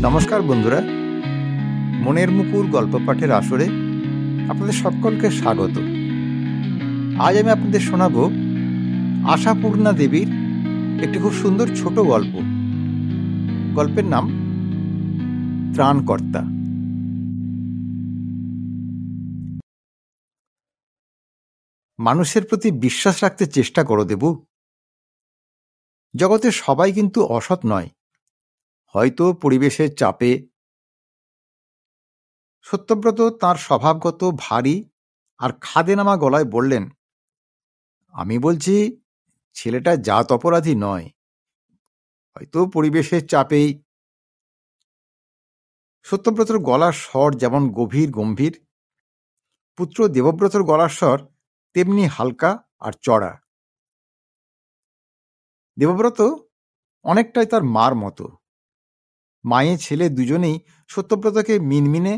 নমস্কার বন্ধুরা, মনের মুকুর গল্প পাঠের আসরে আপনাদের সকলকে স্বাগত। আজ আমি আপনাদের শোনাব আশাপূর্ণা দেবীর একটি খুব সুন্দর ছোট গল্প। গল্পের নাম ত্রাণকর্তা। মানুষের প্রতি বিশ্বাস রাখতে চেষ্টা করো দেবু। জগতে সবাই কিন্তু অসৎ নয়, হয়তো পরিবেশের চাপে। সত্যব্রত তাঁর স্বভাবগত ভারী আর খাদেনামা গলায় বললেন, আমি বলছি ছেলেটা জাত অপরাধী নয়, হয়তো পরিবেশের চাপেই। সত্যব্রতর গলার স্বর যেমন গভীর গম্ভীর, পুত্র দেবব্রতর গলার স্বর তেমনি হালকা আর চড়া। দেবব্রত অনেকটাই তার মার মতো। মায়ে ছেলে দুজনেই সত্যব্রতকে মিনমিনে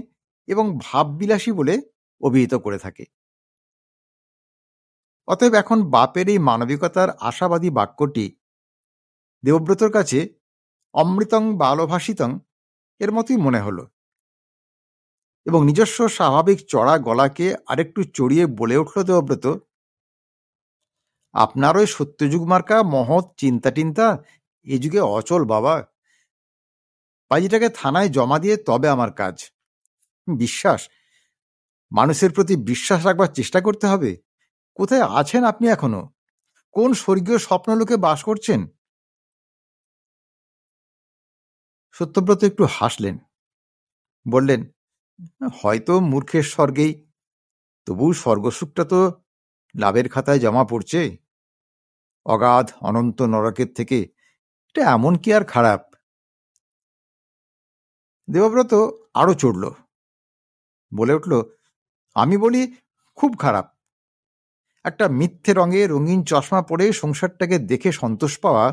এবং ভাববিলাসী বলে অভিহিত করে থাকে। অতএব এখন বাপের এই মানবিকতার আশাবাদী বাক্যটি দেবব্রতর কাছে অমৃতং বালভাষিতং এর মতোই মনে হলো, এবং নিজস্ব স্বাভাবিক চড়া গলাকে আরেকটু চড়িয়ে বলে উঠল দেবব্রত, আপনার ওই সত্যযুগ মার্কা মহৎ চিন্তা টিন্তা এ যুগে অচল বাবা। পাইজিটাকে থানায় জমা দিয়ে তবে আমার কাজ। বিশ্বাস, মানুষের প্রতি বিশ্বাস রাখবার চেষ্টা করতে হবে। কোথায় আছেন আপনি এখনো? কোন স্বর্গীয় স্বপ্নলোকে বাস করছেন? সত্যব্রত একটু হাসলেন, বললেন, হয়তো মূর্খের স্বর্গেই, তবু স্বর্গসুখটা তো লাভের খাতায় জমা পড়ছে। অগাধ অনন্ত নরকের থেকে এটা এমন কি আর খারাপ? দেবব্রত আরো চড়ল, বলে উঠল, আমি বলি খুব খারাপ। একটা মিথ্যে রঙে রঙিন চশমা পরে সংসারটাকে দেখে সন্তোষ পাওয়া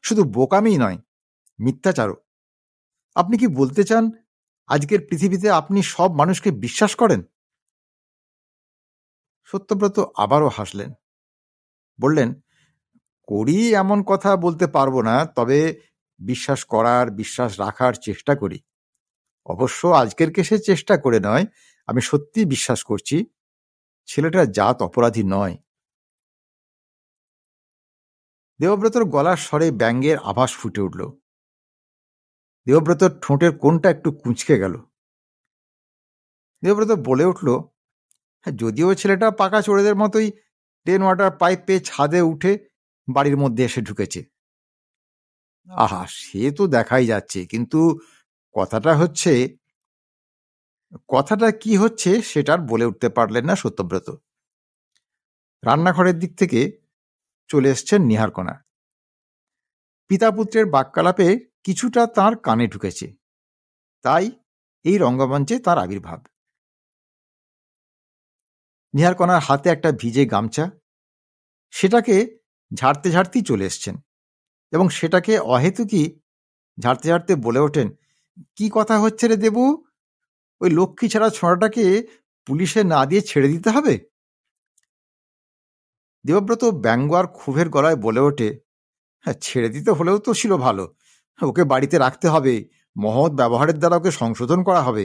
শুধু বোকামি নয়, মিথ্যাচারও। আপনি কি বলতে চান আজকের পৃথিবীতে আপনি সব মানুষকে বিশ্বাস করেন? সত্যব্রত আবারও হাসলেন, বললেন, করি এমন কথা বলতে পারবো না, তবে বিশ্বাস করার বিশ্বাস রাখার চেষ্টা করি। অবশ্য আজকের কেসে চেষ্টা করে নয়, আমি সত্যি বিশ্বাস করছি ছেলেটা জাত অপরাধী নয়। দেবব্রতর গলার স্বরে ব্যঙ্গের আভাস ফুটে উঠল। দেবব্রতর ঠোঁটের কোণটা একটু কুঁচকে গেল। দেবব্রত বলে উঠল, যদিও ছেলেটা পাকা চোরেদের মতোই রেন ওয়াটার পাইপ পেয়ে ছাদে উঠে বাড়ির মধ্যে এসে ঢুকেছে। আহা, সে তো দেখাই যাচ্ছে, কিন্তু কথাটা কি হচ্ছে সেটার বলে উঠতে পারলেন না সত্যব্রত। রান্নাঘরের দিক থেকে চলে এসছেন নীহারকণা। পিতা পুত্রের বাক্যালাপে কিছুটা তার কানে ঢুকেছে, তাই এই রঙ্গমঞ্চে তার আবির্ভাব। নীহারকণার হাতে একটা ভিজে গামছা, সেটাকে ঝাড়তে ঝাড়তেই চলে এসছেন, এবং সেটাকে অহেতুকই ঝাড়তে ঝাড়তে বলে ওঠেন, কি কথা হচ্ছে রে দেবু? ওই লক্ষ্মী ছাড়া ছোঁড়াটাকে পুলিশে না দিয়ে ছেড়ে দিতে হবে? দেবব্রত ব্যঙ্গ আর ক্ষোভের গলায় বলে ওঠে, হ্যাঁ, ছেড়ে দিতে হলেও তো ছিল ভালো, ওকে বাড়িতে রাখতে হবে, মহৎ ব্যবহারের দ্বারা ওকে সংশোধন করা হবে।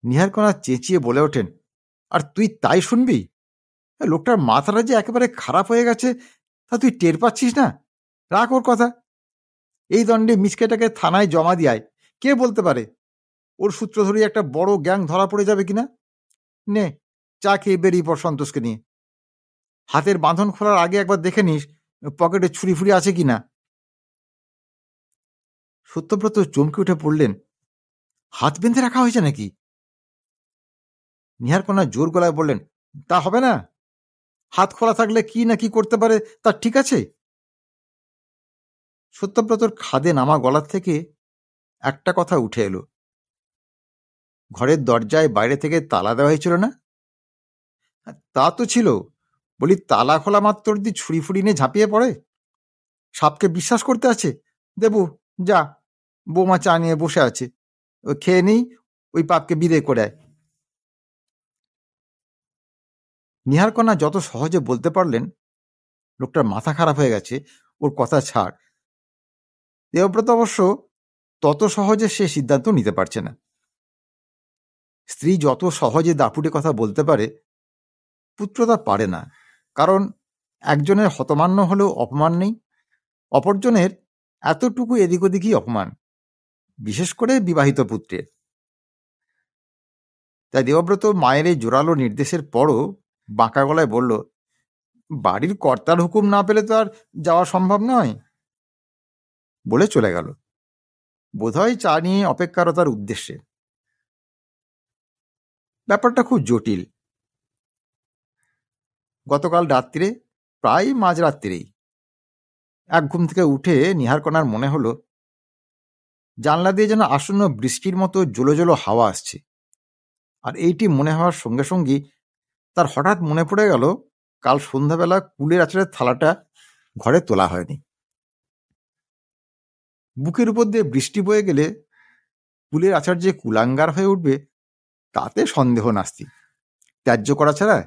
নীহারকণা চেঁচিয়ে বলে ওঠেন, আর তুই তাই শুনবি? লোকটার মাথাটা যে একেবারে খারাপ হয়ে গেছে, তা তুই টের পাচ্ছিস না? রাখ ওর কথা। এই দণ্ডে মিচকেটাকে থানায় জমা দিয়ায়, কে বলতে পারে ওর সূত্র ধরে একটা বড় গ্যাং ধরা পড়ে যাবে কিনা। নে, চা খেয়ে বেরিয়ে পর সন্তোষকে নিয়ে। হাতের বাঁধন খোলার আগে একবার দেখে নিস পকেটে ছুরি ফুরি আছে কিনা। সত্যব্রত চমকে উঠে পড়লেন, হাত বেঁধে রাখা হয়েছে নাকি? নীহারকণা জোর গলায় বললেন, তা হবে না? হাত খোলা থাকলে কি না কি করতে পারে তা ঠিক আছে? সত্যব্রতর খাদে নামা গলার থেকে একটা কথা উঠে এলো, ঘরের দরজায় বাইরে থেকে তালা দেওয়া হয়েছিল না? তা তো ছিল, বলি তালা খোলা মাত্র যদি ছুরি ফুরি নিয়ে ঝাঁপিয়ে পড়ে? সাপকে বিশ্বাস করতে আছে? দেবু, যা, বৌমা চা নিয়ে বসে আছে, ও খেয়ে নেই, ওই পাপকে বিদায় করে আয়। নীহারকণা যত সহজে বলতে পারলেন, লোকটার মাথা খারাপ হয়ে গেছে, ওর কথা ছাড়। দেবব্রত অবশ্য তত সহজে সে সিদ্ধান্ত নিতে পারছে না। স্ত্রী যত সহজে দাপুটে কথা বলতে পারে, পুত্র তা পারে না। কারণ একজনের হতমান্য হলেও অপমান নেই, অপরজনের এতটুকু এদিক ওদিকই অপমান, বিশেষ করে বিবাহিত পুত্রের। তাই দেবব্রত মায়ের এই জোরালো নির্দেশের পরও বাঁকা গলায় বলল, বাড়ির কর্তার হুকুম না পেলে তো আর যাওয়া সম্ভব নয়, বলে চলে গেল, বোধহয় চা নিয়ে অপেক্ষারতার উদ্দেশ্যে। ব্যাপারটা খুব জটিল। গতকাল রাত্রিরে, প্রায় মাঝরাত্রিরেই, এক ঘুম থেকে উঠে নিহারকণার মনে হলো জানলা দিয়ে যেন আসন্ন বৃষ্টির মতো জলো জলো হাওয়া আসছে। আর এইটি মনে হওয়ার সঙ্গে সঙ্গেই তার হঠাৎ মনে পড়ে গেল কাল সন্ধ্যাবেলা কুলের আচারের থালাটা ঘরে তোলা হয়নি। বুকের উপর দিয়ে বৃষ্টি বয়ে গেলে কুলের আচার যে কুলাঙ্গার হয়ে উঠবে তাতে সন্দেহ নাস্তি। ত্যায্য করা ছাড়া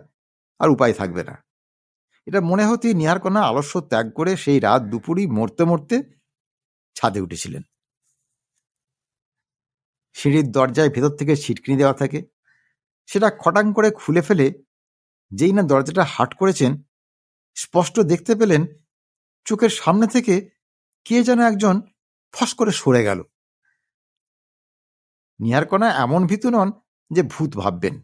আর উপায় থাকবে না। এটা মনে হতেই নিহারকণা আলস্য ত্যাগ করে সেই রাত দুপুরই মরতে মরতে ছাদে উঠেছিলেন। সিঁড়ির দরজায় ভেতর থেকে ছিটকিনি দেওয়া থাকে, সেটা খটাং করে খুলে ফেলে যেই না দরজাটা হাট করেছেন, স্পষ্ট দেখতে পেলেন চোখের সামনে থেকে কে যেন একজন ফস করে সরে গেল। নিহারকণা এমন ভীতু নন যে ভূত ভাববেন,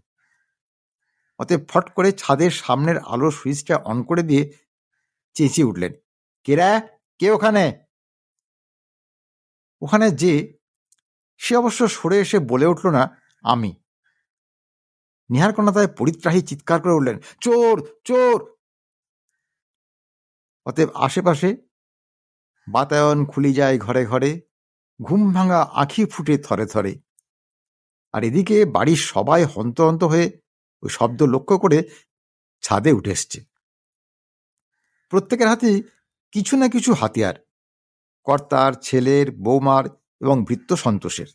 অতএব ফট করে ছাদের সামনের আলোর সুইচটা অন করে দিয়ে চেঁচিয়ে উঠলেন, কেরা, কে ওখানে? ওখানে যে সে অবশ্য সরে এসে বলে উঠল না, আমি। নিহারকণা তাই পরিত্রাহী চিৎকার করে উঠলেন, চোর, চোর! অতএব আশেপাশে বাতায়ন খুলি যায় ঘরে ঘরে, ঘুম ভাঙা আঁখি ফুটে থরে থরে। আর এদিকে বাড়ির সবাই হন্তহন্ত হয়ে ওই শব্দ লক্ষ্য করে ছাদে উঠে এসছে। প্রত্যেকের হাতেই কিছু না কিছু হাতিয়ার, কর্তার, ছেলের, বৌমার এবং ভৃত্য সন্তোষের।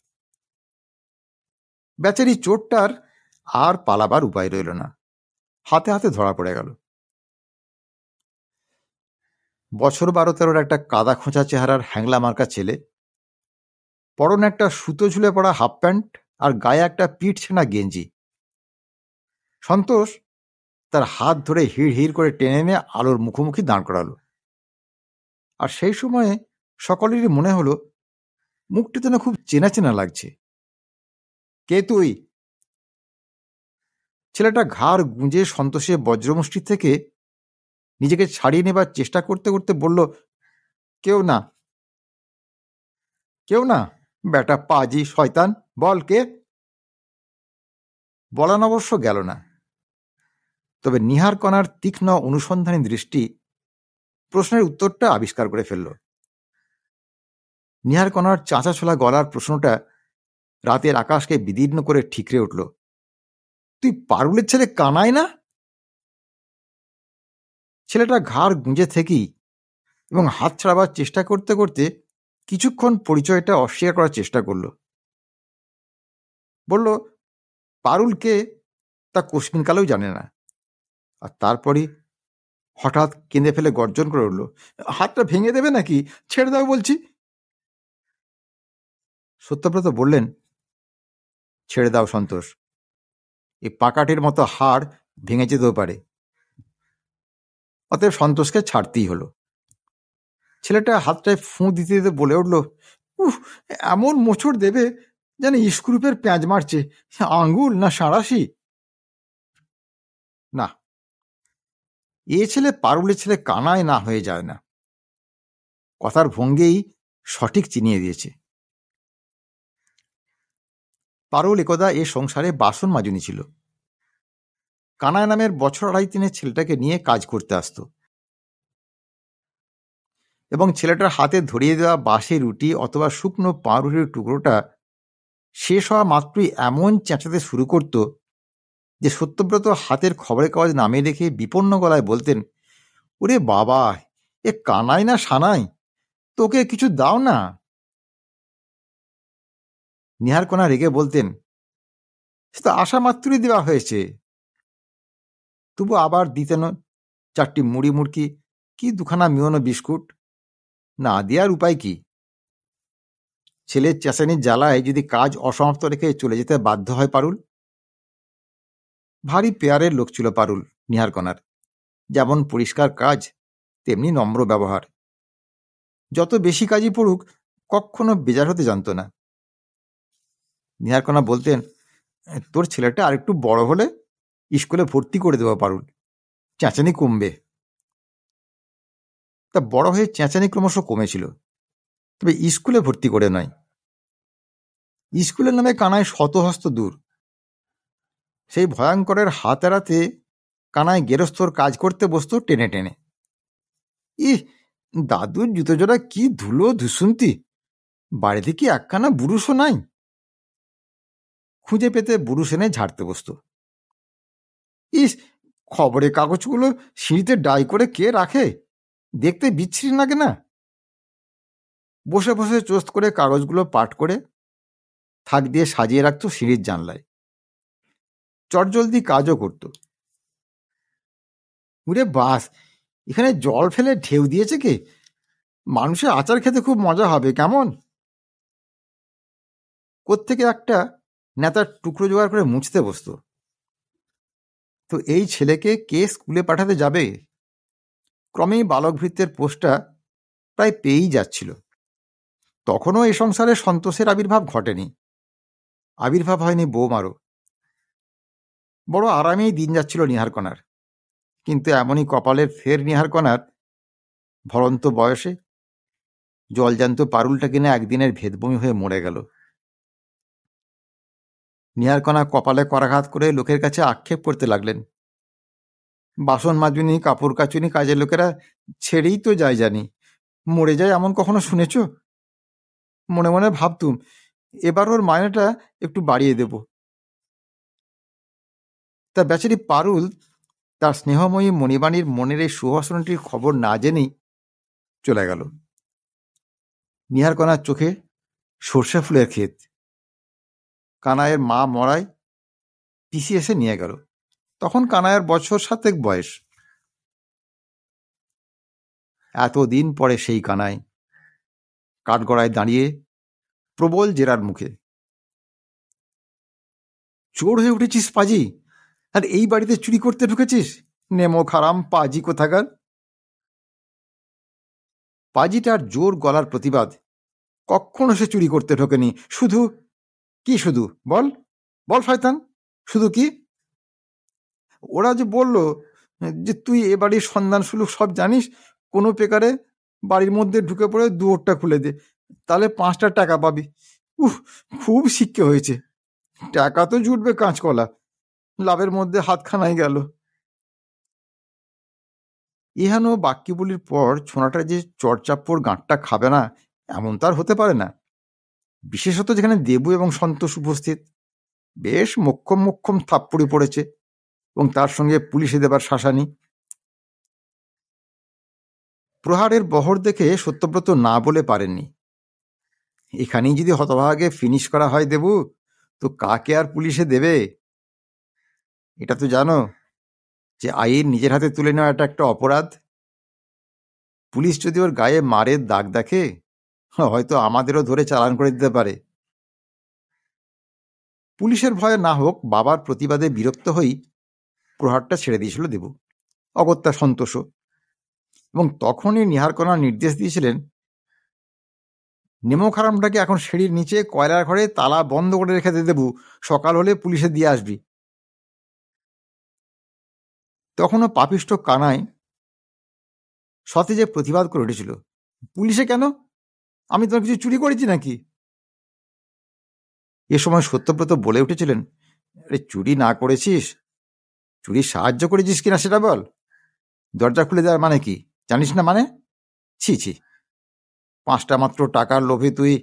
বেচারি চোরটার আর পালাবার উপায় রইল না, হাতে হাতে ধরা পড়ে গেল। বছর 12-13 একটা কাদা খোঁচা চেহারার হ্যাংলা মার্কা ছেলে, পরনে একটা সুতো ঝুলে পড়া হাফ প্যান্ট আর গায়ে একটা পিঠ ছেঁড়া গেঞ্জি। সন্তোষ তার হাত ধরে হিড় হিড় করে টেনে এনে আলোর মুখোমুখি দাঁড় করালো। আর সেই সময়ে সকলেরই মনে হলো মুখটা যেন খুব চেনা চেনা লাগছে। কে তুই? ছেলেটা ঘাড় গুঁজে সন্তোষের বজ্রমুষ্টি থেকে নিজেকে ছাড়িয়ে নেবার চেষ্টা করতে করতে বলল, কেউ না। কেউ না? বেটা পাজি শয়তান, বল কে? বলান অবশ্য গেল না, তবে নিহারকণার তীক্ষ্ণ অনুসন্ধানী দৃষ্টি প্রশ্নের উত্তরটা আবিষ্কার করে ফেলল। নিহারকণার চাঁচা ছোলা গলার প্রশ্নটা রাতের আকাশকে বিদীর্ণ করে ঠিকরে উঠল, তুই পারুলের ছেলে কানাই না? ছেলেটা ঘাড় গুঁজে থেকেই এবং হাত ছাড়াবার চেষ্টা করতে করতে কিছুক্ষণ পরিচয়টা অস্বীকার করার চেষ্টা করল। বলল, পারুলকে তা কোশ্মিনকালেও জানে না। আর তারপরই হঠাৎ কেঁদে ফেলে গর্জন করে উঠল, হাতটা ভেঙে দেবে নাকি? ছেড়ে দাও বলছি। সত্যব্রত বললেন, ছেড়ে দাও সন্তোষ, এই পাকাটির মতো হাড় ভেঙে যেতেও পারে। অতএব সন্তোষকে ছাড়তেই হলো। ছেলেটা হাতটায় ফুঁ দিতে দিতে বলে উঠল, এমন মোচড় দেবে যেন স্ক্রুপের পেঁয়াজ মারছে, আঙ্গুল না সাঁড়াশি। না, এ ছেলে পারুলের ছেলে কানায় না হয়ে যায় না। কথার ভঙ্গেই সঠিক চিনিয়ে দিয়েছে। পারুল একদা এ সংসারে বাসন মাজুনি ছিল। কানায় নামের বছর 2.5-3 ছেলেটাকে নিয়ে কাজ করতে আসতো এবং ছেলেটার হাতে ধরিয়ে দেওয়া বাঁশের রুটি অথবা শুকনো পাউরুটির টুকরোটা শেষ হওয়া মাত্রই এমন চেঁচাতে শুরু করত যে সত্যব্রত হাতের খবরের কাগজ নামিয়ে রেখে বিপন্ন গলায় বলতেন, ওরে বাবা, এ কানাই না সানাই, তোকে কিছু দাও না। নিহারকণা রেগে বলতেন, সেটা আশা মাত্রই দেওয়া হয়েছে। তবু আবার দিতেন 4টি মুড়ি মুড়কি, কি 2খানা মিওনো বিস্কুট, না দেওয়ার উপায় কি? ছেলের চেঁচানির জ্বালায় যদি কাজ অসমাপ্ত রেখে চলে যেতে বাধ্য হয় পারুল। ভারী পেয়ারের লোক ছিল পারুল নিহারকণার, যেমন পরিষ্কার কাজ তেমনি নম্র ব্যবহার। যত বেশি কাজই পড়ুক কখনো বেজার হতে জানত না। নিহারকণা বলতেন, তোর ছেলেটা আর একটু বড় হলে স্কুলে ভর্তি করে দেবো পারুল, চেঁচানি কমবে। তা বড় হয়ে চেঁচানি ক্রমশ কমেছিল, তবে স্কুলে ভর্তি করে নয়। স্কুলের নামে কানায় শতহস্ত দূর। সেই ভয়ঙ্করের হাত এড়াতে কানায় গেরস্থর কাজ করতে বসত টেনে টেনে। দাদুর জুতো জোড়া কি ধুলো ধুসুন্তি, বাড়িতে কি একখানা বুরুষও নাই। খুঁজে পেতে বুরুষ এনে ঝাড়তে বসত। খবরের কাগজগুলো সিঁড়িতে ডাই করে কে রাখে, দেখতে বিচ্ছিরি লাগে না? বসে বসে চোস্ত করে কাগজগুলো পাট করে থাক দিয়ে সাজিয়ে রাখত সিঁড়ির জানলায়। চটজলদি কাজও করত। উরে বাস, এখানে জল ফেলে ঢেউ দিয়েছে কে? মানুষের আচার খেতে খুব মজা হবে কেমন? কোত্থেকে একটা নেতার টুকরো জোগাড় করে মুছতে বসত। তো এই ছেলেকে কে স্কুলে পাঠাতে যাবে? ক্রমেই বালকভৃত্যের পোস্টটা প্রায় পেয়েই যাচ্ছিল। তখনও এ সংসারে সন্তোষের আবির্ভাব ঘটেনি, আবির্ভাব হয়নি বৌমারও। বড় আরামেই দিন যাচ্ছিল নিহারকণার। কিন্তু এমনই কপালের ফের নিহারকণার, ভরন্ত বয়সে জলজান্ত পারুলটা কিনা একদিনের ভেদবমি হয়ে মরে গেল। নিহারকণা কপালে করাঘাত করে লোকের কাছে আক্ষেপ করতে লাগলেন, বাসন মাজুনি কাপড় কাচুনি কাজের লোকেরা ছেড়েই তো যায়, জানি মরে যায় এমন কখনো শুনেছ? মনে মনে ভাবতুম এবার ওর মায়নাটা একটু বাড়িয়ে দেব। তা বেচারি পারুল তার স্নেহময়ী মণিবাণীর মনের এই সুবাসনটির খবর না জেনেই চলে গেল। নিহারকণার চোখে সর্ষে ফুলের ক্ষেত। কানাইয়ের মা মরায় পিসি এসে নিয়ে গেল। তখন কানাইয়ের বছর 7 বয়স। এতদিন পরে সেই কানাই কাঠগড়ায় দাঁড়িয়ে প্রবল জেরার মুখে, চোর হয়ে উঠেছিস পাজি, আর এই বাড়িতে চুরি করতে ঢুকেছিস? নেমো খারাম পাজি কোথাকার। পাজিটার জোর গলার প্রতিবাদ, কখনো সে চুরি করতে ঢোকেনি। শুধু কি? শুধু বল বল শয়তান, শুধু কি? ওরা যে বলল যে তুই এ বাড়ির সন্ধান সুলুক সব জানিস, কোনো পেকারে বাড়ির মধ্যে ঢুকে পড়ে দুয়ারটা খুলে দে, তাহলে 5টা টাকা পাবি। খুব শিক্ষে হয়েছে, টাকা তো জুটবে কাঁচকলা, লাভের মধ্যে হাতখানাই গেল। ইহানো বাক্য বলির পর ছোনাটা যে চড়চাপ্পর গাঁটটা খাবে না এমন তার হতে পারে না, বিশেষত যেখানে দেবু এবং সন্তোষ উপস্থিত। বেশ মোক্ষম মোক্ষম থাপ্পড়ি পড়েছে এবং তার সঙ্গে পুলিশে দেবার শাসানি। প্রহারের বহর দেখে সত্যব্রত না বলে পারেননি, এখানেই যদি হতভাগে ফিনিশ করা হয় দেবু, তো কাকে আর পুলিশে দেবে? এটা তো জানো যে আইন নিজের হাতে তুলে নেওয়া এটা একটা অপরাধ। পুলিশ যদি ওর গায়ে মারের দাগ দেখে, হয়তো আমাদেরও ধরে চালান করে দিতে পারে। পুলিশের ভয়ে না হোক বাবার প্রতিবাদে বিরক্ত হই প্রহারটা ছেড়ে দিয়েছিল দেবু, অগত্যা সন্তোষ। এবং তখনই নিহারকণা নির্দেশ দিয়েছিলেন, নেমো খারামটাকে এখন সিঁড়ির নিচে কয়লার ঘরে তালা বন্ধ করে রেখে দেবু, সকাল হলে পুলিশে দিয়ে আসবি। তখনও পাপিষ্ঠ কানাই সতেজে প্রতিবাদ করে উঠেছিল, পুলিশে কেন? আমি তোমার কিছু চুরি করেছি নাকি? এ সময় সত্যব্রত বলে উঠেছিলেন, আরে চুরি না করেছিস, চুরি সাহায্য করেছিস কিনা সেটা বল। দরজা খুলে দেওয়ার মানে কি জানিস না? মানে ছি ছি, 5টা মাত্র টাকার লোভে তুই।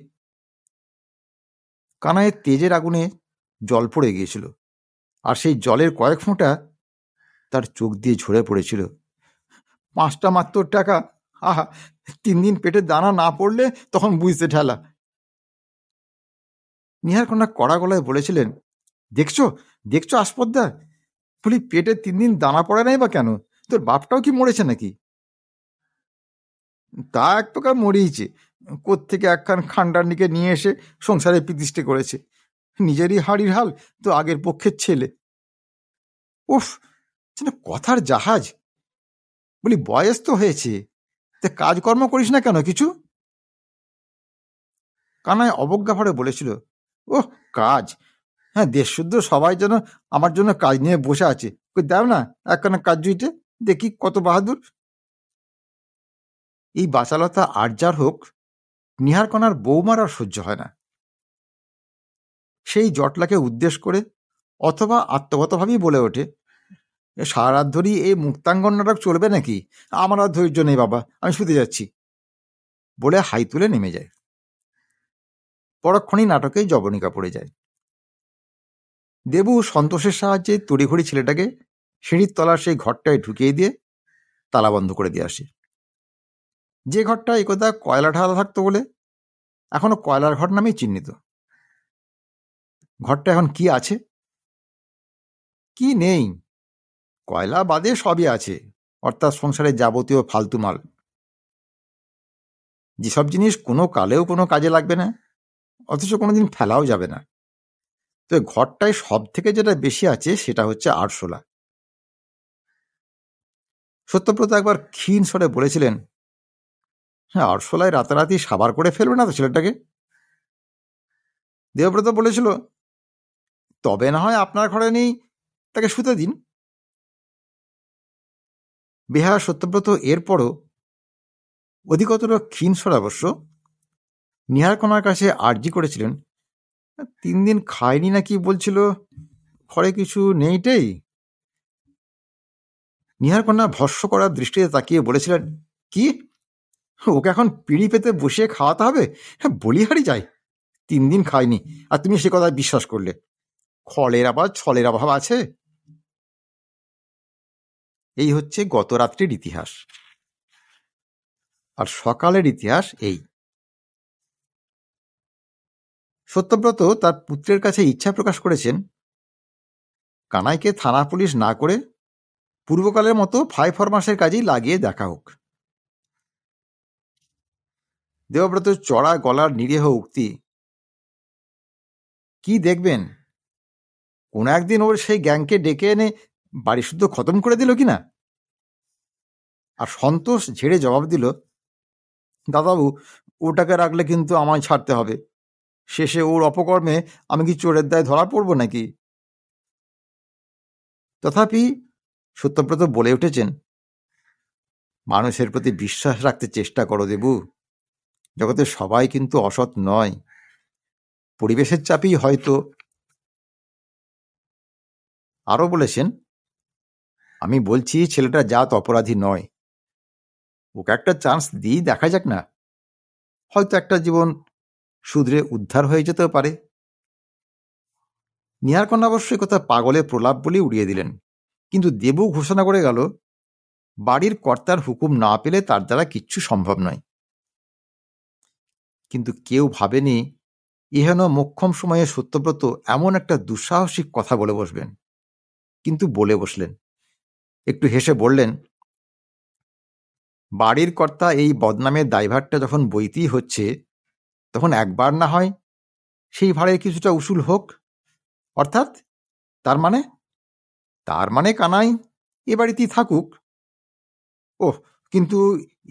কানাইয়ের তেজের আগুনে জল পড়ে গিয়েছিল, আর সেই জলের কয়েক ফোঁটা তার চোখ দিয়ে ঝরে পড়েছিল। 5টা মাত্র টাকা, আহা, 3 দিন পেটে দানা না পড়লে তখন বুঝতে ঠেলা। নিহারকণা কড়া গলায় বলেছিলেন, দেখছো দেখছো আসপদ্দা, বলি পেটে 3 দিন দানা পড়ে নাই বা কেন? তোর বাপটাও কি মরেছে নাকি? তা এক প্রকার মরেইছে, কোত্থেকে একখান খান্ডারনিকে নিয়ে এসে সংসারে প্রতিষ্ঠা করেছে। নিজেরই হাড়ির হাল, তো আগের পক্ষের ছেলে। উফ, যেন কথার জাহাজ। বলি, বয়স তো হয়েছে, তা কাজকর্ম করিস না কেন কিছু? কানাই অবজ্ঞা ভরে বলেছিল, ওহ, কাজ? হ্যাঁ, দেশশুদ্ধ সবাই যেন আমার জন্য কাজ নিয়ে বসে আছে। কই দাও না একখানা কাজ জুইটে, দেখি কত বাহাদুর। এই বাচালতা আর যার হোক, নিহারকণার বৌমার আর সহ্য হয় না। সেই জটলাকে উদ্দেশ্য করে অথবা আত্মগতভাবেই বলে ওঠে, সারা রাত ধরেই এই মুক্তাঙ্গন নাটক চলবে নাকি? আমার আর ধৈর্য নেই বাবা, আমি শুতে যাচ্ছি, বলে হাই তুলে নেমে যায়। পরক্ষণেই নাটকেই জবনিকা পড়ে যায়। দেবু সন্তোষের সাহায্যে তড়িঘড়ি ছেলেটাকে সিঁড়ির তলার সেই ঘরটায় ঢুকিয়ে দিয়ে তালা বন্ধ করে দিয়ে আসে। যে ঘরটা একদা কয়লা ঢালা থাকতো বলে এখনো কয়লার ঘর নামেই চিহ্নিত। ঘরটা এখন কি আছে? কি নেই? কয়লা বাদে সবই আছে, অর্থাৎ সংসারের যাবতীয় ফালতু মাল, যেসব জিনিস কোনো কালেও কোনো কাজে লাগবে না, অথচ কোনোদিন ফেলাও যাবে না। তো ঘরটায় সব থেকে যেটা বেশি আছে সেটা হচ্ছে আরশোলা। সত্যব্রত একবার ক্ষীণ স্বরে বলেছিলেন, হ্যাঁ, আরশোলায় রাতারাতি সাবার করে ফেলবে না তো ছেলেটাকে? দেবব্রত বলেছিল, তবে না হয় আপনার ঘরে নেই, তাকে শুতে দিন। বেহারা সত্যব্রত এরপরও অধিকতর ক্ষীণ স্বরে অবশ্য নিহারকণার কাছে আর্জি করেছিলেন, 3 দিন খায়নি না কি বলছিল, ঘরে কিছু নেইটেই। নিহারকন্যা ভস্য করার দৃষ্টিতে তাকিয়ে বলেছিলেন, কি, ওকে এখন পিঁড়ি পেতে বসিয়ে খাওয়াতে হবে? হ্যাঁ, বলিহারি যায়, 3 দিন খায়নি, আর তুমি সে কথায় বিশ্বাস করলে? খলের আবার ছলের অভাব আছে? এই হচ্ছে গত রাত্রির ইতিহাস। আর সকালের ইতিহাস এই। সত্যব্রত তার পুত্রের কাছে ইচ্ছা প্রকাশ করেছেন, কানাইকে থানা পুলিশ না করে পূর্বকালের মতো ফাই ফরমাসের কাজেই লাগিয়ে দেখা হোক। দেবব্রত চড়া গলার নিরীহ উক্তি, কি দেখবেন, কোন একদিন ওর সেই গ্যাংকে ডেকে এনে বাড়ি শুদ্ধ খতম করে দিল কিনা? আর সন্তোষ ঝেড়ে জবাব দিল, দাদাবু, ওটাকে রাখলে কিন্তু আমায় ছাড়তে হবে। শেষে ওর অপকর্মে আমি কি চোরের দায়ে ধরা পড়ব নাকি? তথাপি সত্যব্রত বলে উঠেছেন, মানুষের প্রতি বিশ্বাস রাখতে চেষ্টা করো দেবু, জগতে সবাই কিন্তু অসৎ নয়, পরিবেশের চাপেই হয়তো। আরও বলেছেন, আমি বলছি ছেলেটা জাত অপরাধী নয়, ওকে একটা চান্স দিই দেখা যাক না, হয়তো একটা জীবন শুধরে উদ্ধার হয়ে যেতেও পারে। নিহারকন্যা অবশ্যই কথা পাগলের প্রলাপ বলে উড়িয়ে দিলেন, কিন্তু দেবু ঘোষণা করে গেল, বাড়ির কর্তার হুকুম না পেলে তার দ্বারা কিচ্ছু সম্ভব নয়। কিন্তু কেউ ভাবেনি এহেন মোক্ষম সময়ে সত্যব্রত এমন একটা দুঃসাহসিক কথা বলে বসবেন। কিন্তু বলে বসলেন। একটু হেসে বললেন, বাড়ির কর্তা এই বদনামের দায়ভারটা যখন বইতেই হচ্ছে, তখন একবার না হয় সেই ভাড়ের কিছুটা উসুল হোক। অর্থাৎ তার মানে কানাই এ বাড়িতেই থাকুক। ওহ, কিন্তু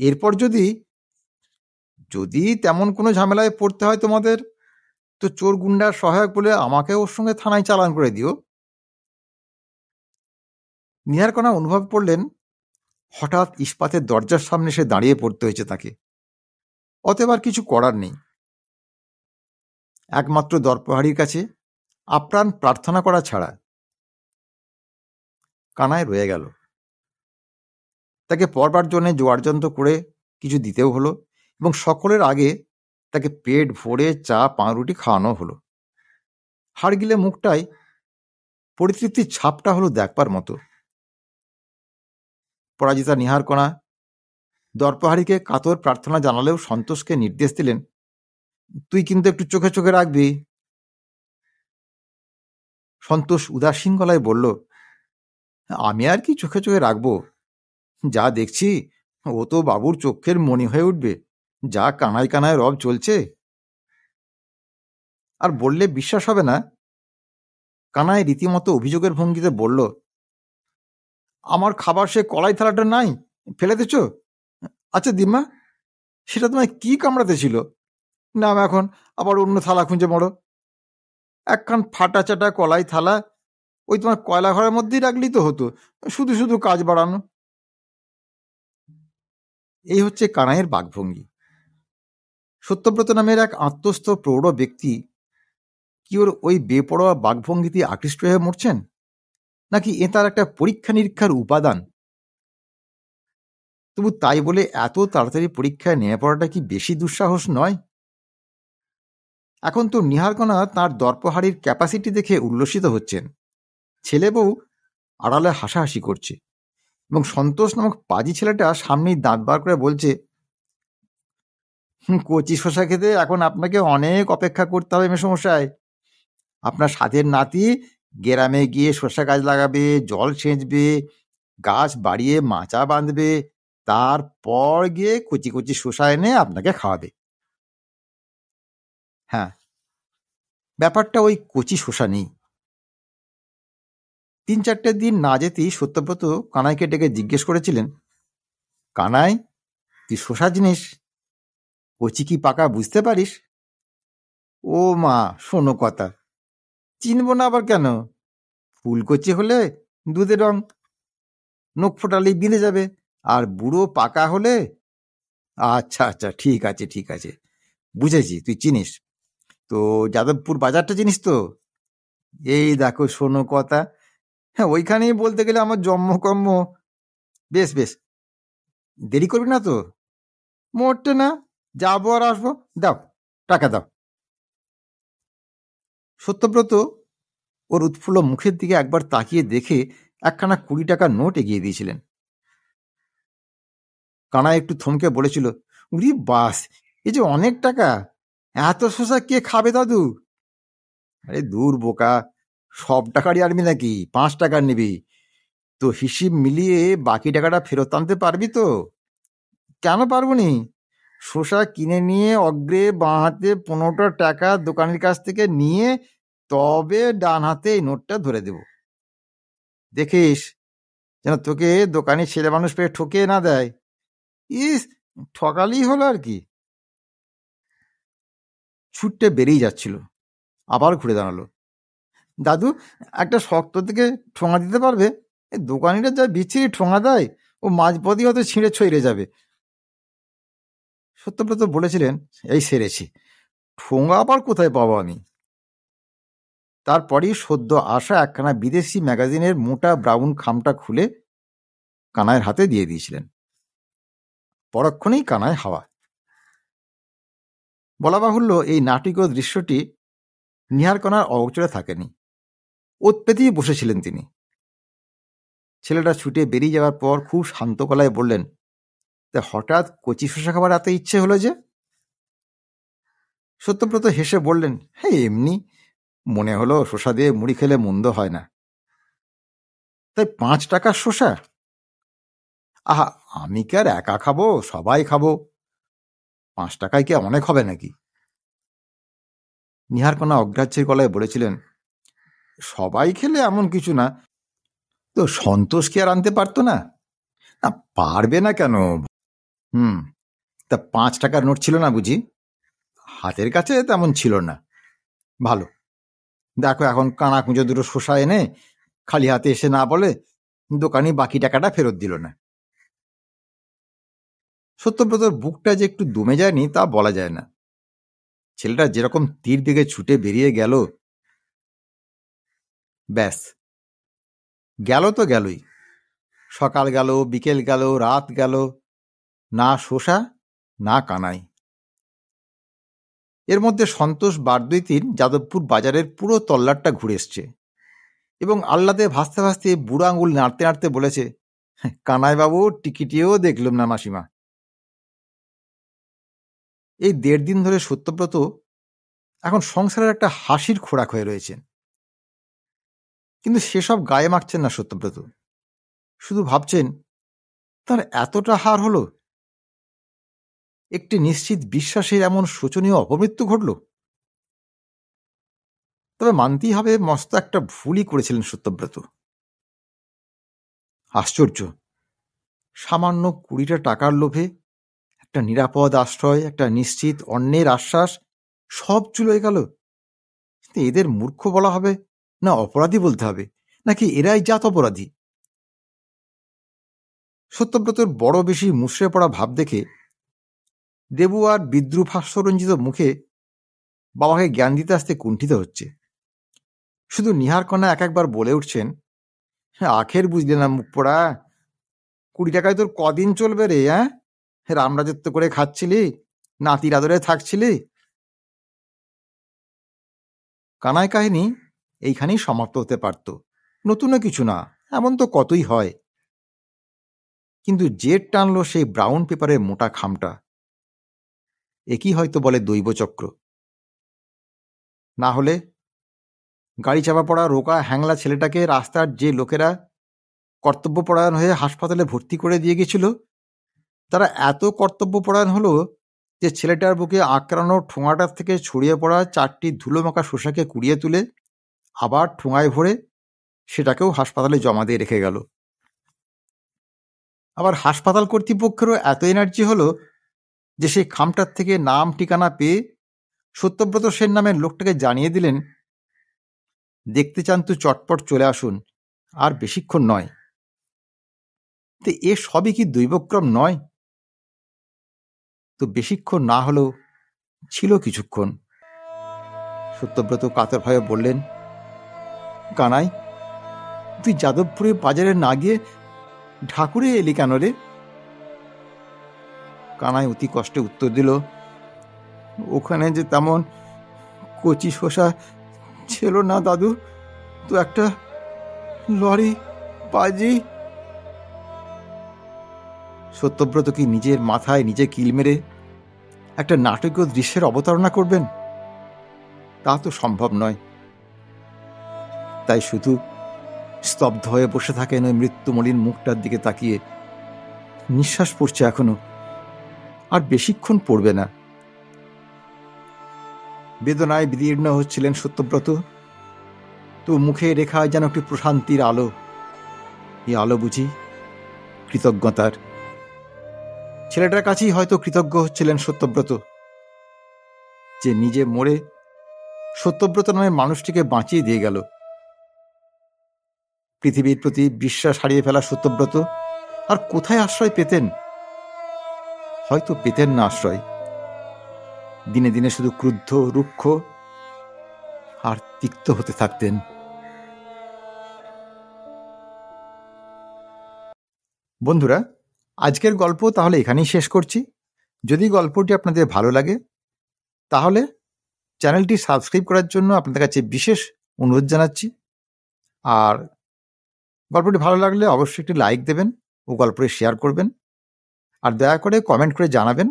এরপর যদি তেমন কোনো ঝামেলায় পড়তে হয় তোমাদের, তো চোর গুন্ডার সহায়ক বলে আমাকে ওর সঙ্গে থানায় চালান করে দিও। নিহারকণা অনুভব করলেন, হঠাৎ ইস্পাতের দরজার সামনে সে দাঁড়িয়ে পড়তে হয়েছে তাকে। অতএব আর কিছু করার নেই, একমাত্র দরপহারির কাছে আপ্রাণ প্রার্থনা করা ছাড়া। কানায় রয়ে গেল। তাকে পড়বার জন্য জোয়ারযন্ত্র করে কিছু দিতেও হলো, এবং সকলের আগে তাকে পেট ভরে চা পাউরুটি খাওয়ানো হলো। হাড় গিলে মুখটায় পরিতৃপ্তির ছাপটা হলো দেখবার মতো। পরাজিতা নিহারকণা দরপহারিকে কাতর প্রার্থনা জানালেও সন্তোষকে নির্দেশ দিলেন, তুই কিন্তু একটু চোখে চোখে রাখবি। সন্তোষ উদাসীন গলায় বলল, আমি আর কি চোখে চোখে রাখবো, যা দেখছি ও তো বাবুর চোখের মণি হয়ে উঠবে, যা কানায় কানায় রব চলছে। আর বললে বিশ্বাস হবে না, কানাই রীতিমতো অভিযোগের ভঙ্গিতে বলল, আমার খাবার সে কলাই থালাটা নাই, ফেলে দিচ্ছ? আচ্ছা দিম্মা, সেটা তোমায় কি কামড়াতে ছিল? নাম এখন আবার অন্য থালা খুঁজে মরো। একখান ফাটা চাটা কলাই থালা ওই তোমার কয়লা ঘরের মধ্যেই রাখলেই তো হতো, শুধু শুধু কাজ বাড়ানো। এই হচ্ছে কানাইয়ের বাকভঙ্গি। সত্যব্রত নামের এক আত্মস্থ প্রৌঢ় ব্যক্তি কি ওর ওই বেপরোয়া বাকভঙ্গিতে আকৃষ্ট হয়ে মরছেন, নাকি এ তার একটা পরীক্ষা নিরীক্ষার উপাদান? তবু তাই বলে এত তাড়াতাড়ি পরীক্ষায় নেমে পড়াটা কি বেশি দুঃসাহস নয়? এখন তো নিহারকণা তাঁর দর্পহারির ক্যাপাসিটি দেখে উল্লসিত হচ্ছেন। ছেলে বউ আড়ালে হাসাহাসি করছে এবং সন্তোষ নামক পাজি ছেলেটা সামনেই দাঁত বার করে বলছে, কচি শশা খেতে এখন আপনাকে অনেক অপেক্ষা করতে হবে মেসোমশাই। আপনার সাধের নাতি গ্রামে গিয়ে শশা গাছ লাগাবে, জল সেচবে, গাছ বাড়িয়ে মাচা বাঁধবে, তারপর গিয়ে কচি কচি শশা এনে আপনাকে খাওয়াবে। হ্যাঁ, ব্যাপারটা ওই কচি শশা নেই। 3-4 দিন না যেতেই সত্যব্রত কানাইকে ডেকে জিজ্ঞেস করেছিলেন, কানাই, তুই শশা জিনিস কচি কি পাকা বুঝতে পারিস? ও মা, শোনো কথা, চিনব না আবার কেন? ফুলকচি হলে দুধের রং, নখ ফোটালেই বিঁধে যাবে। আর বুড়ো পাকা হলে, আচ্ছা আচ্ছা, ঠিক আছে ঠিক আছে, বুঝেছি, তুই চিনিস তো। যাদবপুর বাজারটা চিনিস তো? এই দেখো শোনো কথা, হ্যাঁ ওইখানেই বলতে গেলে আমার জন্মকর্ম। বেশ বেশ, দেরি করবি না তো? মোটে না, যাবো আর আসবো। দাও, টাকা দাও। সত্যব্রত ওর উৎফুল্ল মুখের দিকে একবার তাকিয়ে দেখে একখানা 20 টাকার নোট এগিয়ে দিয়েছিলেন। কানাই একটু থমকে বলেছিল, উরি বাস, এই যে অনেক টাকা, এত শসা কে খাবে দাদু? আরে দূর বোকা, সব টাকারই আনবি নাকি 5 টাকার নিবি? তো হিসিব মিলিয়ে বাকি টাকাটা ফেরত আনতে পারবি তো? কেন পারবো নি? শসা কিনে নিয়ে অগ্রে বাঁ হাতে 15টা টাকা দোকানের কাছ থেকে নিয়ে তবে ডান হাতে এই নোটটা ধরে দেব। দেখিস যেন তোকে দোকানি ছেলে মানুষ পেয়ে ঠকিয়ে না দেয়। ইস, ঠকালেই হলো আর কি। ছুটতে বেরিয়ে যাচ্ছিল, আবার ঘুরে দাঁড়ালো। দাদু, একটা শক্ত থেকে ঠোঙা দিতে পারবে? এই দোকানিরা যা বিচ্ছিরি ঠোঙা দেয়, ও মাঝপথই হয়তো ছিঁড়ে ছইড়ে যাবে। সত্যব্রত বলেছিলেন, এই সেরেছি, ঠোঙা আবার কোথায় পাবো আমি? তারপরই সদ্য আসা একখানা বিদেশি ম্যাগাজিনের মোটা ব্রাউন খামটা খুলে কানাইয়ের হাতে দিয়ে দিয়েছিলেন। পরক্ষণেই কানায় হাওয়া। বলা বাহুল্য, এই নাটকীয় দৃশ্যটি নিহারকণার অগোচরে থাকেনি। ওত পেতেই বসেছিলেন তিনি। ছেলেটা ছুটে বেরিয়ে যাওয়ার পর খুব শান্ত গলায় বললেন, তা হঠাৎ কচি শসা খাবার এত ইচ্ছে হলো যে? সত্যব্রত হেসে বললেন, হ্যাঁ এমনি, মনে হলো শসা দিয়ে মুড়ি খেলে মন্দ হয় না। তাই 5 টাকার শসা? আহা, আমি কি আর একা খাবো? সবাই খাবো। 5 টাকায় কি অনেক হবে নাকি? নিহারকণা অগ্রাহ্যের গলায় বলেছিলেন, সবাই খেলে এমন কিছু না, তো সন্তোষ কি আর আনতে পারতো না? না, পারবে না কেন? হুম, তা 5 টাকার নোট ছিল না বুঝি? হাতের কাছে তেমন ছিল না। ভালো, দেখো এখন কানা কুঁজো দুটো শসা এনে খালি হাতে এসে না বলে দোকানি বাকি টাকাটা ফেরত দিল না। সত্যব্রতর বুকটা যে একটু দমে যায়নি তা বলা যায় না। ছেলেটা যেরকম তীর বেগে ছুটে বেরিয়ে গেল, ব্যাস, গেল তো গেলই। সকাল গেল, বিকেল গেল, রাত গেল, না শসা না কানাই। এর মধ্যে সন্তোষ বার 2-3 যাদবপুর বাজারের পুরো তল্লাটটা ঘুরে এসছে এবং আহ্লাদে ভাসতে ভাসতে বুড়ো আঙুল নাড়তে নাড়তে বলেছে, কানাইবাবু টিকিটিও দেখলুম না মাসিমা। এই 1.5 দিন ধরে সত্যব্রত এখন সংসারের একটা হাসির খোরাক হয়ে রয়েছেন। কিন্তু সেসব গায়ে মাখছেন না সত্যব্রত। শুধু ভাবছেন, তার এতটা হার হলো। একটি নিশ্চিত বিশ্বাসের এমন শোচনীয় অপমৃত্যু ঘটল। তবে মানতেই হবে মস্ত একটা ভুলই করেছিলেন সত্যব্রত। আশ্চর্য, সামান্য 20টা টাকার লোভে একটা নিরাপদ আশ্রয়, একটা নিশ্চিত অন্যের আশ্বাস সব চুলোয় গেল। এদের মূর্খ বলা হবে না অপরাধী বলতে হবে, নাকি এরাই জাত অপরাধী? সত্যব্রতর বড় বেশি মুষড়ে পড়া ভাব দেখে দেবু আর বিদ্রুপাস্যরঞ্জিত মুখে বাবাকে জ্ঞান দিতে আসতে কুণ্ঠিত হচ্ছে। শুধু নিহার কন্যা এক একবার বলে উঠছেন, আখের বুঝলে না মুখ পোড়া, 20 টাকায় তোর কদিন চলবে রে? রামরাজত্ব করে খাচ্ছিলি, নাতির আদরে থাকছিলি। কানাই কাহিনী এইখানেই সমাপ্ত হতে পারত, নতুনও কিছু না, এমন তো কতই হয়। কিন্তু জেট টানলো সেই ব্রাউন পেপারের মোটা খামটা। একই হয়তো বলে দৈবচক্র। না হলে গাড়ি চাপা পড়া রোকা হ্যাংলা ছেলেটাকে রাস্তার যে লোকেরা কর্তব্যপরায়ণ হয়ে হাসপাতালে ভর্তি করে দিয়ে গেছিল, তারা এত কর্তব্যপরায়ণ হলো যে ছেলেটার বুকে আঁকড়ানো ঠোঙাটার থেকে ছড়িয়ে পড়া 4টি ধুলোমাখা শোষাকে কুড়িয়ে তুলে আবার ঠোঙায় ভরে সেটাকেও হাসপাতালে জমা দিয়ে রেখে গেল। আবার হাসপাতাল কর্তৃপক্ষেরও এত এনার্জি হলো যে সেই খামটার থেকে নাম ঠিকানা পেয়ে সত্যব্রত সেন নামের লোকটাকে জানিয়ে দিলেন, দেখতে চান তো চটপট চলে আসুন, আর বেশিক্ষণ নয়। তো এ সবই কি দৈবক্রম নয়? তো বেশিক্ষণ না হলেও ছিল কিছুক্ষণ। সত্যব্রত কাতর ভয়ে বললেন, কানাই, তুই যাদবপুরে বাজারে না গিয়ে ঢাকুরে এলি কেন রে? কানাই অতি কষ্টে উত্তর দিল, ওখানে যে তেমন কচি শসা ছিল না দাদু, তো একটা লরি পাজি। সত্যব্রত কি নিজের মাথায় নিজে কিল মেরে একটা নাটকীয় দৃশ্যের অবতারণা করবেন? তা তো সম্ভব নয়। তাই শুধু স্তব্ধ হয়ে বসে থাকেন ওই মৃত্যুমলিন মুখটার দিকে তাকিয়ে। নিঃশ্বাস পড়ছে এখনো, আর বেশিক্ষণ পড়বে না। বেদনায় বিদীর্ণ হচ্ছিলেন সত্যব্রত, তো মুখে রেখায় যেন একটি প্রশান্তির আলো। এই আলো বুঝি কৃতজ্ঞতার। ছেলেটার কাছেই হয়তো কৃতজ্ঞ হচ্ছিলেন সত্যব্রত, যে নিজে মরে সত্যব্রত নামে মানুষটিকে বাঁচিয়ে দিয়ে গেল। পৃথিবীর প্রতি বিশ্বাস হারিয়ে ফেলা সত্যব্রত আর কোথায় আশ্রয় পেতেন? হয়তো পেতেন না আশ্রয়। দিনে দিনে শুধু ক্রুদ্ধ, রুক্ষ আর তিক্ত হতে থাকতেন। বন্ধুরা, আজকের গল্প তাহলে এখানেই শেষ করছি। যদি গল্পটি আপনাদের ভালো লাগে তাহলে চ্যানেলটি সাবস্ক্রাইব করার জন্য আপনাদের কাছে বিশেষ অনুরোধ জানাচ্ছি। আর গল্পটি ভালো লাগলে অবশ্যই একটি লাইক দেবেন ও গল্পটি শেয়ার করবেন। আর দয়া করে কমেন্ট করে জানাবেন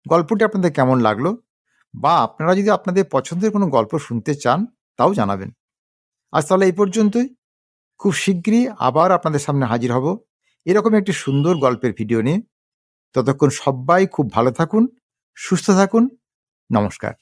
গল্পটি আপনাদের কেমন লাগলো, বা আপনারা যদি আপনাদের পছন্দের কোনো গল্প শুনতে চান তাও জানাবেন। আজ তাহলে এই পর্যন্তই। খুব শীঘ্রই আবার আপনাদের সামনে হাজির হব এরকম একটি সুন্দর গল্পের ভিডিও নিয়ে। ততক্ষণ সবাই খুব ভালো থাকুন, সুস্থ থাকুন। নমস্কার।